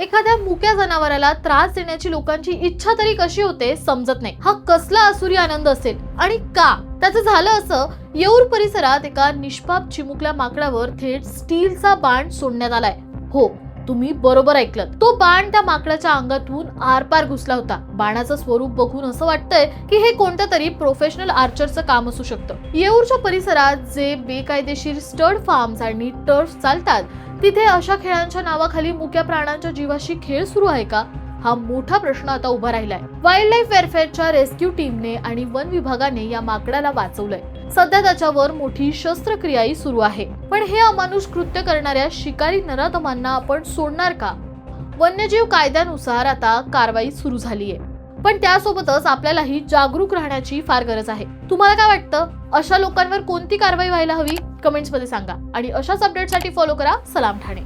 एखाद्या मुक्या जनावराला त्रास देण्याची लोकांची इच्छा तरी कशी होते समजत नाही। हा कसला असुरी आनंद असेल आणि का? त्याचं झालं असं, येऊर परिसरात एका निष्पाप चिमुकल्या माकडावर थेट स्टीलचा बाण सोडण्यात आलाय। हो, तुम्ही बरोबर ऐकलत, तो बाण त्या माकडाच्या अंगातून आरपार घुसला होता। बाणाचं स्वरूप बघून असं वाटतंय की हे कोणत्या तरी प्रोफेशनल आर्चरचं काम असू शकतं। येऊरच्या परिसरात जे बेकायदेशीर स्टड फार्म्स आणि टर्फ चालतात, तिथे अशा खेळांच्या नावाखाली मुक्या प्राण्यांच्या जीवाशी खेळ सुरू आहे का? हा मोठा प्रश्न आता उभा राहिलाय। वाईल्ड लाईफ वेलफेअरच्या रेस्क्यू टीमने आणि वन विभागाने या माकडाला वाचवलंय। सध्या त्याच्यावर मोठी शस्त्रक्रियाही सुरू आहे। पण हे अमानुष कृत्य करणाऱ्या शिकारी नराधमांना आपण सोडणार का? वन्यजीव कायद्यानुसार आता कारवाई सुरू झालीये, पण त्यासोबतच आपल्यालाही जागरूक राहण्याची फार गरज आहे। तुम्हाला काय वाटतं? अशा लोकांवर कोणती कारवाई व्हायला हवी? कमेंट्स मध्ये सांगा आणि अशाच अपडेटसाठी फॉलो करा सलाम ठाणे।